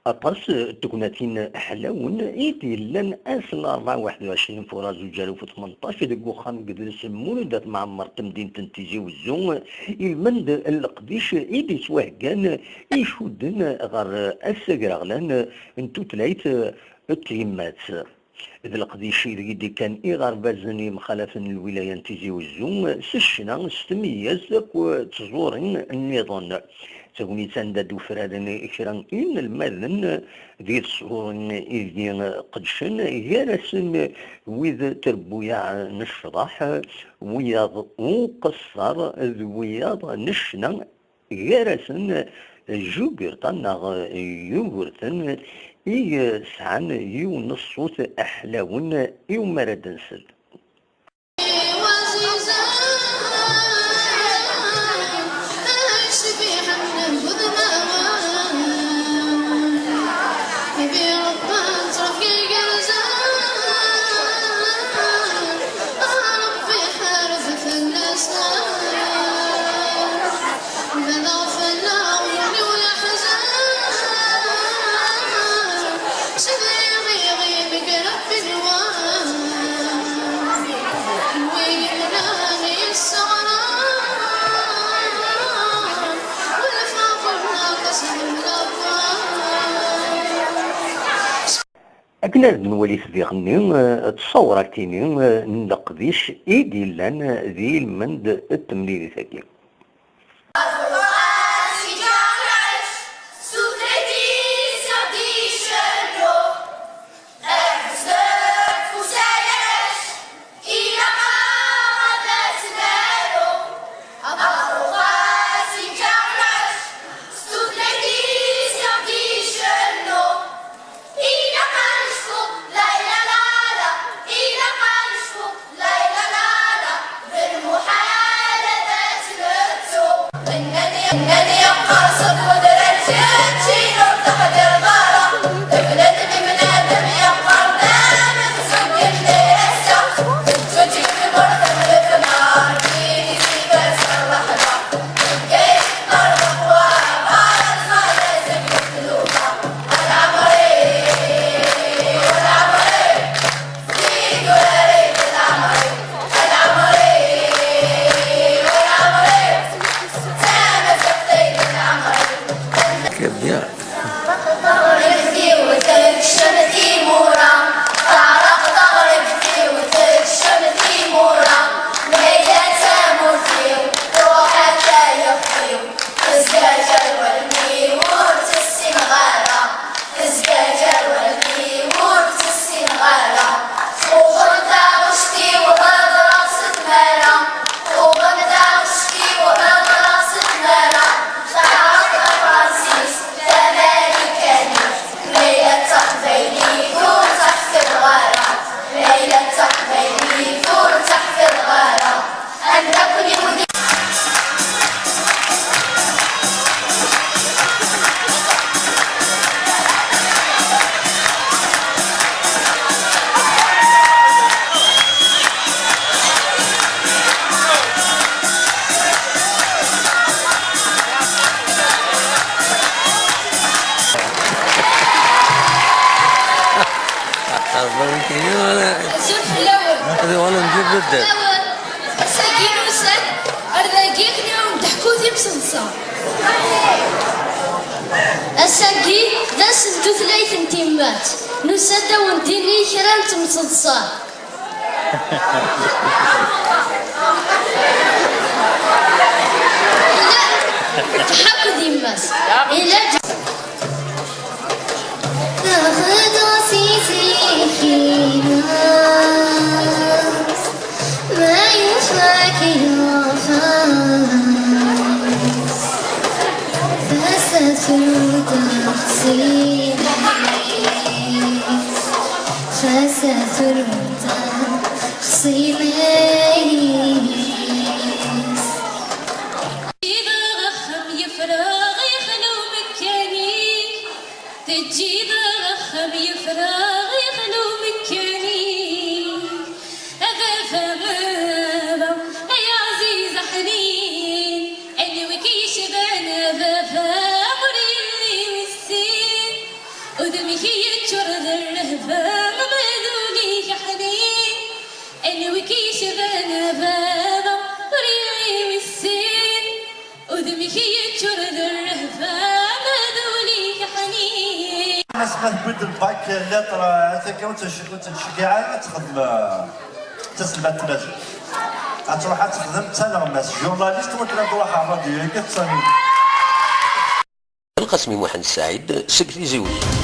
أطاس تكوناتين حلاون إيدي لن أسل 421 فورا زوج ألف وثمنطاش ديك وخان قدرس مولدات معمر تمدين تنتيجي وزون المند القديش إيدي سواه كان يشودن غير السقراغلان انتو تلايت التيمات إذا القديش إذا كان إغار بازني مخالفة الولاية تيجي وزون سشنا ستميز وتزورين النظام تقولي تندد فرادن إكران إن المذن ذي الصور إذي قدشن يارسن ويذ تربويا نشرح وياض وقصر وياض نشنا يارسن جوجرتن يوغرتن سعن يون الصوت أحلاون يوم ردنسل أكنا نولي في غني تصور كيني نقديش إيدي لان ذي المند التمريري ثاكي هذا وانا نجيب بدل ساكين وسن أرذاقيك نيوم تحكوثي بصنصة الساقي ذا سنتو ثلاث تيمات نسدا ونديني كران تمصنصة لا تحكو ديماس إلا تاخد عسيسي فينا ما يشفعك الوفاء فستر تخصيص فستر تخصيص تجي ضخم يفرغ يخلو مكاني هذا فغابة يا عزيز حنين اللي وكيش بان هذا فامر اللي والسين الناس ما تبد الباك لتر هذاك وتشجع تخدم تسمى تنازل تروح تخدم تنغمس جورناليست ولا تروح على الراديو كتصني القاسمي محمد السعيد سكتي زوج